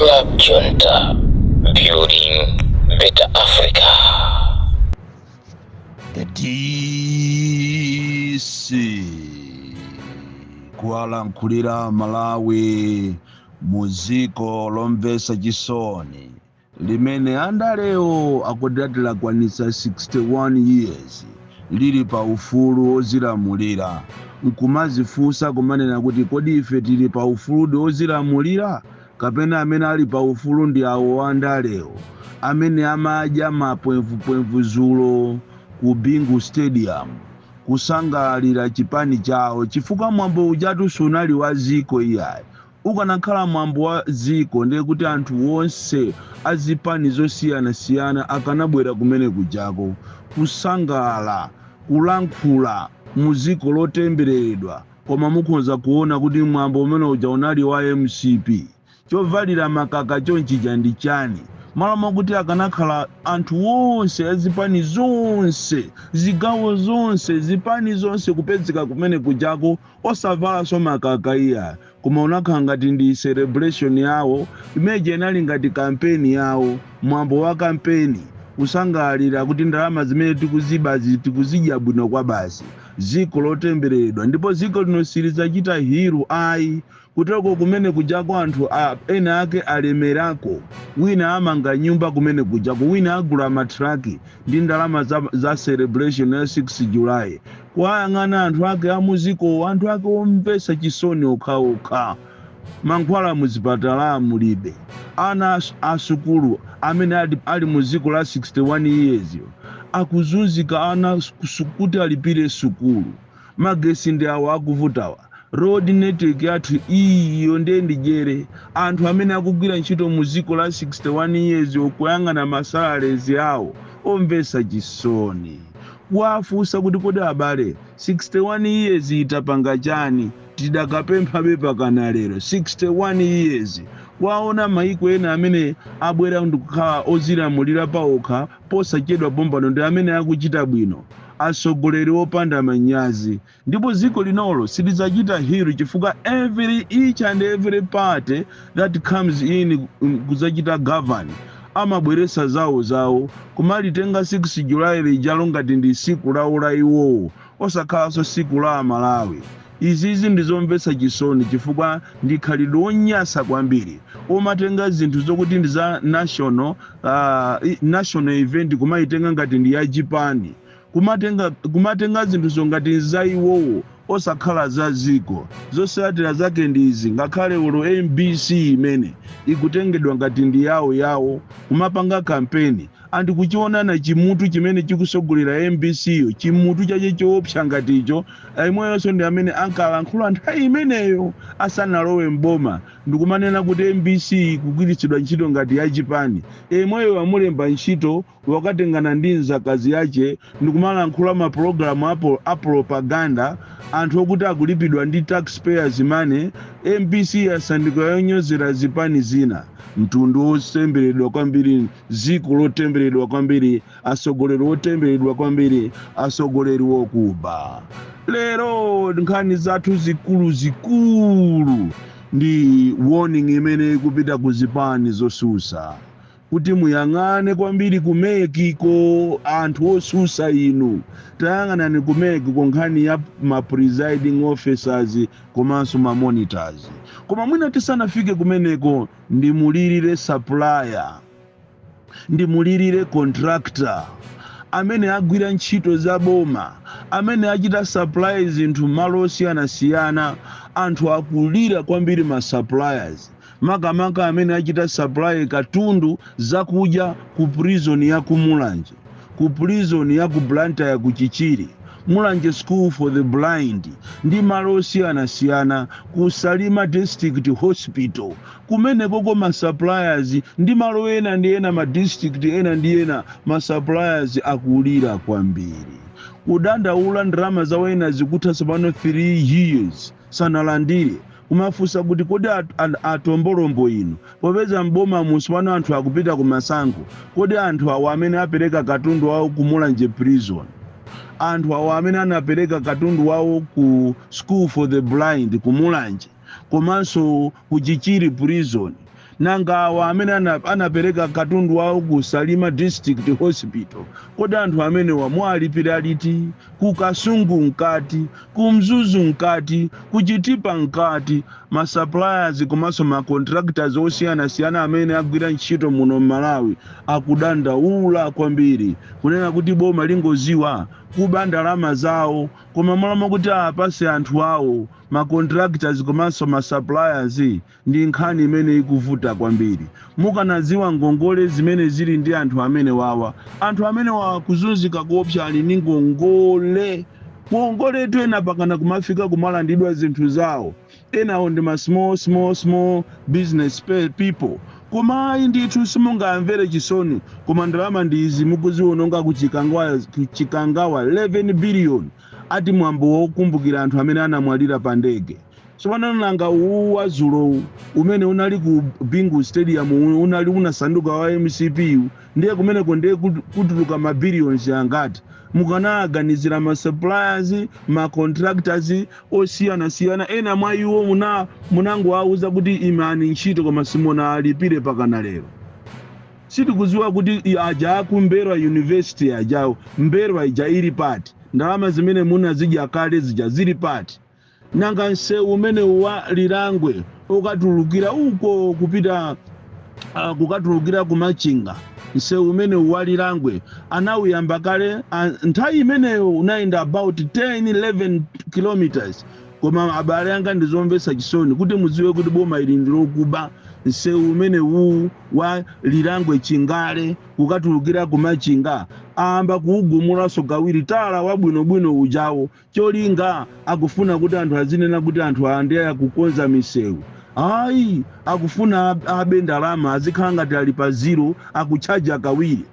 Club Junta, building better Africa. The DC kuwalankhulira Malawi muziko lomvesa chisoni limene andalewo akudati lakwanitsa 61 years lili pa ufulu ozilamulira nkumazifunsa kumanena kuti kodi ife tili pa ufulu ozilamulira kapena amene ali pa ufulu ndi awo andalewo amene amadya mapwemvupwemvu zulo ku Bingu Stadium kusangalira chipani chawo chifukwa mwambo ujatu sunali wa ziko iyayi ukanakhala mwambo wa ziko ndiye kuti anthu onse azipani zosiyana-siyana akanabwera kumene kujako kusangala kulankhula muziko lotembereredwa koma mukhoza kuona kuti mwambo umene uja unali wa MCP chovalira makaka chonchija ndi chani malama kuti akanakhala anthu onse azipani zonse zigawo zonse zipani zonse kupezeka kumene kujako osavala so makaka iya koma unakhala ngati ndi celebration yawo imeje inali ngati kampeni yawo mwambo wa kampeni kusangalira kuti ndalama zimene tikuzidya bwino kwa basi ziko lotembereredwa ndipo ziko linosiriza chita hiru ayi kutoko kumene kujako anthu ena ake alemerako wina amanga nyumba kumene kujako wina agula matraki ndi ndalama za celebration ya 6 July kwayang'ana anthu ake amuziko anthu ake omvesa chisoni okhaokha mankhwala muzipatala mulibe ana asukulu amene ali muziko la 61 years akuzunzika ana kuti alipire sukulu magesi ndi awo akuvutawa road network yathu iyo ndi jere anthu amene akugwira ntchito muziko la 61 years okuyang'ana masalaries yawo omvesa chisoni wafusa kuti kodi abale 61 years itapanga chani tidakapempha bepakana lero 61 years waona maiko ena amene abwera ndikukhala ozilamulira paokha posachedwa pompano ndi amene akuchita bwino asogoleri opanda manyazi ndipo ziko linolo silizachita hiru chifukwa each and every party that comes in kuzachita govern amabweresa zawo kumalitenga 6 July lijalo ngati ndi siku lawo la iwowo osakhalanso siku la Malawi izizi ndizomvesa chisoni chifukwa ndikhalidwe onyasa kwambiri omatenga zinthu zokuti ndi za national event kumaitenga ngati ndi ya Japan kumatenga zinthu zongati za iwowo osakhala za ziko zosatira zake ndi izi ngakhale ulo MBC imene ikutengedwa ngati ndi yawo kumapanga kampeni andi kuchionana chimutu chimene chikusogolera MBC yo chimutu chache choopsa ngati icho imweyonso ndi amene ankalankhula nthawi imeneyo asanalowe mboma ndikumanena kuti MBC kugwiritsidwa ntchito ngati ya Japan imweyo amulemba ntchito wakatengana ndi nzakazi yache ndikumalankhula mapulogalamu a propaganda anthu okuti akulipidwa ndi taxpayers money MBC yasandiko yonyozera zipani zina mtundu otemberedwa kwambiri ziko lotemberedwa kwambiri asogoleri otemberedwa kwambiri asogoleri wokuba lero nkhani zathu zikulu ndi warning imene ikupita kuzipani zosusa kuti muyang'ane kwambiri kumekiko anthu osusa inu tayang'anani kumekiko nkhani ya presiding officers komanso monitors koma mwina tisanafike kumeneko ndimulirire supplier ndimulirire contractor amene agwira ntchito za boma amene achita supply zinthu malo osiyana-siyana anthu akulira kwambiri ma suppliers makamaka amene achita supply katundu zakudya ku prison ya Kumulanje ku prison ya ku Blantyre ku Chichiri Mulanje School for the Blind ndi malo osiyana-siyana ku Salima District Hospital kumene koko ma suppliers ndi malo ena ndi ena ma district ena ndi ena ma suppliers akulira kwambiri kudandaula ndalama zawo ena zikutha sapano 3 years sanalandire kumafusa kuti kodi atombolombo ino popeza mboma musipano anthu akupita kumasankho kodi anthu awo amene apereka katundu wawo ku Mulanje prison anthu awo amene anapereka katundu wawo ku School for the Blind ku Mulanje komanso ku Chichiri prison nangawa amene anapereka katundu wawo ku Salima District Hospital kodi anthu amene wamwalipira liti, ku Kasungu nkati, ku Mzuzu nkati, ku Chitipa nkati. Ma suppliers komanso ma contractors osiyanasiyana amene agwira ntchito muno Malawi akudandaula kwambiri kunena kuti boma lingoziwa kuba ndalama zawo, koma malama kuti apase anthu awo ma contractors komanso ma suppliers ndi nkhani imene ikuvuta kwambiri. Mukanaziwa ngongole zimene zili ndi anthu amene wawa, anthu amene wakuzunzika kuopsa ali ndi ngongole kuongoletu ena pakana kumafika kumalandidwa zinthu zawo. Enawo ndi ma small business people. Koma ndithu simungamvere chisoni, koma ndalama ndizi mukuziwononga kuchikangawa 11 billion ati mwambo wokumbukira anthu amene anamwalira pa ndege. Tsopano nanga wazulo umene unali ku Bingu Stadium unali unasanduka wa MCPU ndiye kumeneko ndiye kutuluka ma billions angati. Mukanaganizira ma suppliers, ma contractors osiyanasiyana ena mwa iwo munango auza kuti imani ntchito koma simona alipire pakana lero. Sitikuziwa kuti aja akumberwa university ajawo mberwa ija ili pati, ndalama zimene munazidya kale zija zili pati. Nanga nseu umene wa Lilangwe ukatulukira uko kupita kukatulukira kumachinga, nseu umene wa Lilangwe anawuyamba kale nthawi imeneyo unaenda about 10-11 kilometers. Koma abale anga ndizomvesa chisoni kuti muziwe kuti boma ili ndilokuba nseu umene wa Lilangwe Chingale kukatulukira kumachinga amba kuugumulaso kawiri tala wabwinobwino ujawo cholinga akufuna kuti anthu azinena kuti anthu andeya kukonza misewu. Ayi akufuna abe ndalama azikhala ngati ali pa zero akuchaja kawiri.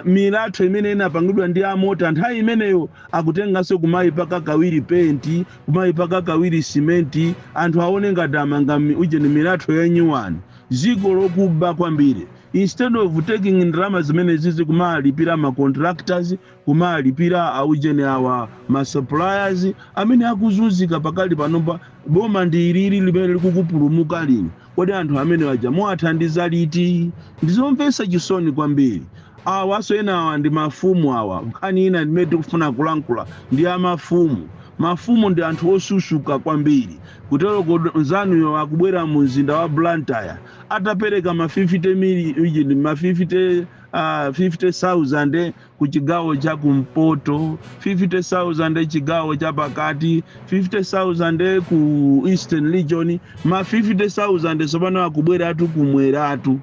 Milatho imene inapangidwa ndi amota nthawi imeneyo akutenganso kumayipaka kawiri penti, kumayipaka kawiri simenti, anthu aone ngati amanga ujeni milatho ya nyuwani. Ziko lokuba kwambiri. Instead of taking ndalama zimene zizi kumalipira ma contractors, kumalipira aujeni awa ma suppliers amene akuzunzika pakali panomba boma ndi ilili limene likukupulumuka lini. Kodi anthu amene waja mwathandiza liti? Ndizomvesa chisoni kwambiri. Awaso ena ndi mafumu awa, nkhani ina ndimene kufuna kulankhula ndi amafumu. Mafumu ndi anthu osusuka kwambiri. Kutero nzanuyo akubwera mu mzinda wa Blantyre atapereka ma 50,000 ku chigawo cha kumpoto, 50,000 chigawo cha pakati, 50,000 ku Eastern Region, ma 50,000 sopano akubwera atu kumweratu.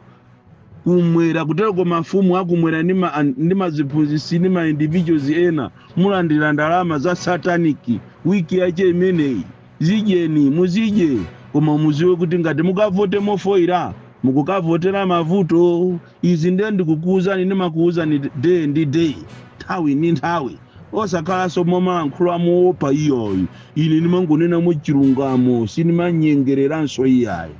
Kumwera kutero kwa mafumu akumwera ndi maziphunzitsi ndi ma individuals ena mulandira ndalama za sataniki wiki yache imeneyi. Zijeni muzije koma muziwe kuti ngati mukavote mofoira mukukavotera mavuto. Izi ndiye ndikukuuzani ndimakuuzani day ndi day, nthawi ndi nthawi. Osakhala somalankhula moopa iyoyi ine ndimangonena mu chilungamo sinimanyengereranso iyayi.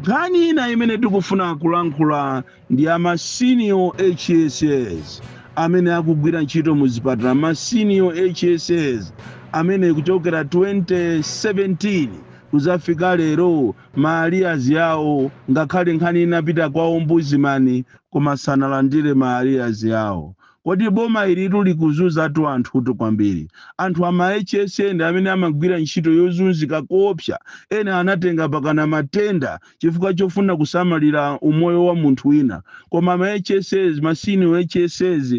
Nkhani ina imene tikufuna kulankhula ndi ama senior HSS amene akugwira ntchito mu zipatala. Ma senior HSS amene kuchokera 2017 kuzafika lero ma-arrears yawo ngakhale nkhani inapita kwa ombudsman koma sanalandire ma-arrears yawo. Kodi boma ilitu likuzuza tu anthu kwambiri. Anthu ama HSS ndi amene amagwira ntchito yozunzika koopsa. Ena anatenga pakana matenda chifukwa chofuna kusamalira umoyo wa munthu wina. Koma ma HSS, ma senior HSS,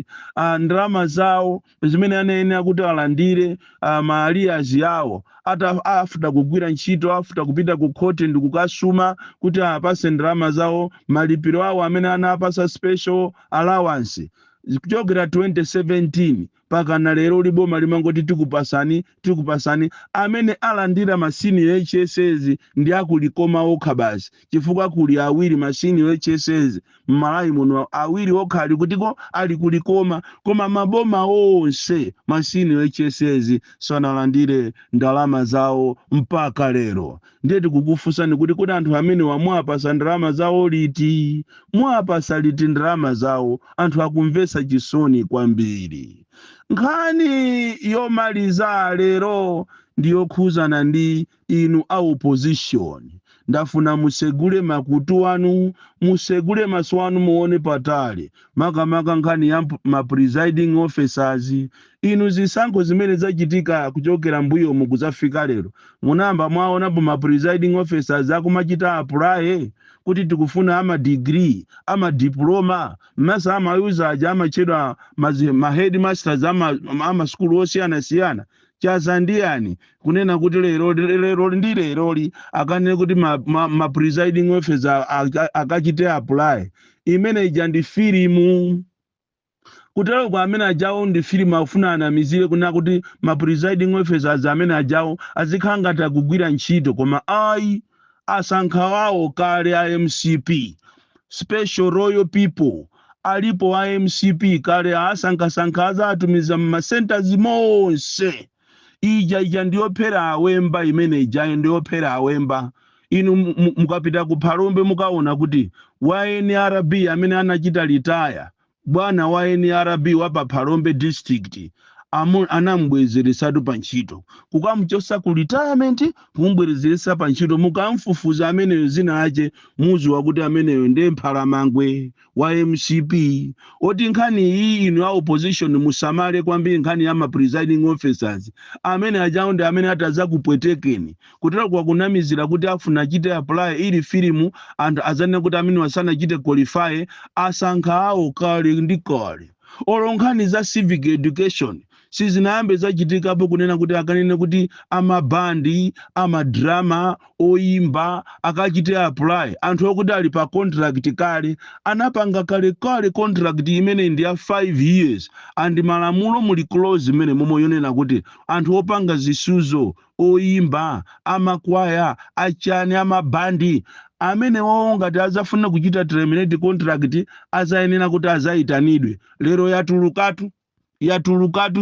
ndalama zawo zimene anayenera kuti alandire ma-arrears yawo after kugwira ntchito, after kupita ku court ndi kukasuma kuti apase ndalama zawo, malipiro awo amene anapasa special allowance. Kuchokera 2017 pakana lero liboma limangoti tikupasani amene alandira masini HSS ndi akulikoma okha basi chifukwa kuli awiri masini HSS mmalawi muno awiri okha ali kutiko ali kulikoma koma maboma onse masini HSS sanalandire ndalama zawo mpaka lero. Ndiye tikukufunsani kuti kuna anthu amene wamwapasa ndalama zawo liti, mwapasa liti ndalama zawo, anthu akumvesa chisoni kwambiri. Nkhani yomaliza lero ndiyokhuzana ndi inu a opposition. ndafuna musegule makutu anu, musegule maso anu muone patali, makamaka nkhani ya presiding officers. Inu zisankho zimene zachitika kuchokera mbuyo mukuzafika lero, munamba mwaonapo presiding officers akumachita apply kuti tikufuna ama degree ama diploma, masa ama user aja amachedwa ma headmasters ama school osiyana chazandiyani kunena kuti lero ndi leroli akanene kuti ma presiding officer akachite apply. Imene ija ndi filimu, kutero kwa amene ajawo ndi filimu afuna anamizire kuna kuti ma presiding officers amene ajawo azikhala ngati akugwira ntchito, koma ayi asankha wawo kale a MCP, special royal people alipo a MCP kale asankha azatumiza ma centers monse. Ija ndiyophera awemba, imene ija ndiyophera awemba. Inu mukapita ku Phalombe mukaona kuti wa NRB amene anachita retire, bwana wa NRB wa pa Phalombe district anambwezeresatu pa ntchito, kukamuchosa ku retirement kumbwerezeresa pa ntchito, mukamfufuza ameneyo zina ache muziwa kuti ameneyo ndiye Mphalamangwe wa MCP. Oti nkhani iyi inu ya opposition musamale kwambiri nkhani ya ma presiding officers amene ajawo ndi amene ataza kupwetekeni kutera kwa kunamizira kuti afuna achite apply ili filimu anthu azanena kuti amene wasanachite qualify asankha awo kale ndi kale. Olo nkhani za civic education sizinayambe zachitikapo kunena kuti akanene kuti amabandi amadrama oyimba akachite apply, anthu okuti ali pa contract kale anapanga kale contract imene ndi ya 5 years and malamulo muli clause imene momoyonena kuti anthu opanga zisuzo oyimba amakwaya achani amabandi amene wawo ngati azafuna kuchita terminate contract azayenera kuti azayitanidwe. Lero yatulukatu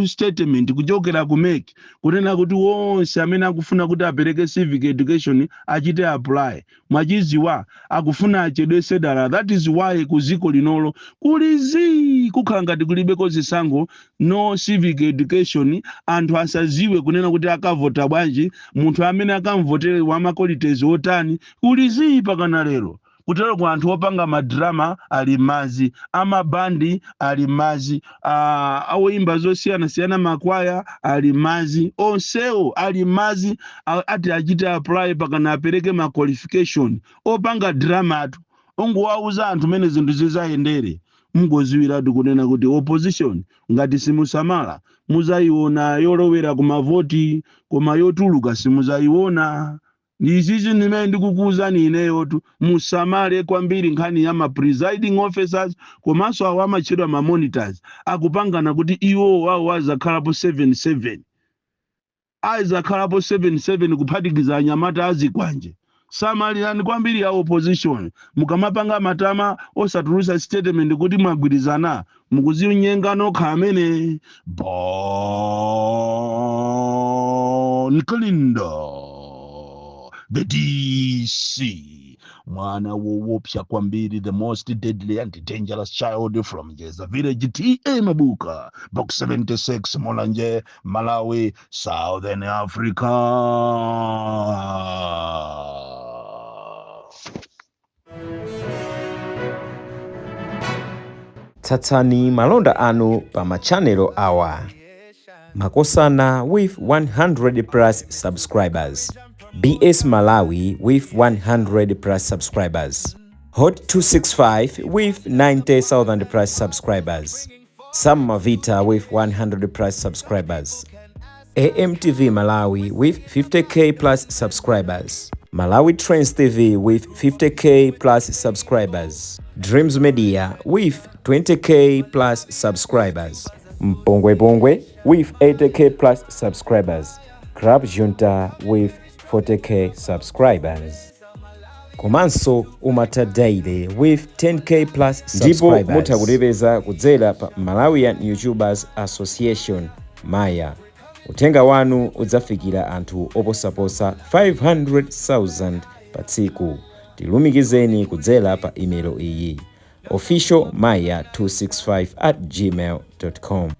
statement kuchokera ku MEC kunena kuti wonse amene akufuna kuti apereke civic education achite apply. Mwachiziwa akufuna achedwese dala. That is why kuziko linolo kulizi kukhala ngati kulibeko zisankho no civic education, anthu asaziwe kunena kuti akavota bwanji, munthu amene akamvotere wa makolitezi otani, kulizi pakana lero. Kutero kwa anthu opanga madrama ali mazi, amabandi ali mazi, awoimba zosiyana makwaya ali mazi, onsewo ali mazi ati achite apply pakana apereke ma qualification. Opanga drama atu ongowauza anthu mene zinthu zizayendere. Mungoziwiratu kunena kuti opposition ngati simusamala muzayiona yolowera kumavoti, koma yotuluka simuzayiona. Ndizizi nimene ndikukuuzani ineyotu musamale kwambiri nkhani ya ma presiding officers komanso awo amachedwa ma monitors akupangana kuti iwo wawo azakhalapo 7-7 kuphatikiza anyamata azikwanje. Samalirani kwambiri ya opposition, mukamapanga matama osatulusa statement kuti mwagwirizana mukuzinyenga nokha amene Bon Klindo the DC, mwana woopsa kwambiri, the most deadly and dangerous child from Jeza Village, TA Mabuka, Box 76, Molanje, Malawi, Southern Africa. Tsatsani malonda anu pa machanelo awa. Makosana with 100 plus subscribers. BS Malawi with 100 plus subscribers. Hot 265 with 90,000 plus subscribers. Sam Mavita with 100 plus subscribers. AMTV Malawi with 50k plus subscribers. Malawi Trends TV with 50k plus subscribers. Dreams Media with 20k plus subscribers. Mpongwe Pongwe with 80k plus subscribers. Crab Junta with 40k subscribers. Komanso Umata Daily with 10k plus subscribers. Ndipo mutakulipeza kudzera pa Malawian YouTubers Association Maya. Utenga wanu udzafikira anthu oposaposa 500,000 pa tsiku. Tilumikizeni kudzera pa email iyi officialmaya265@gmail.com.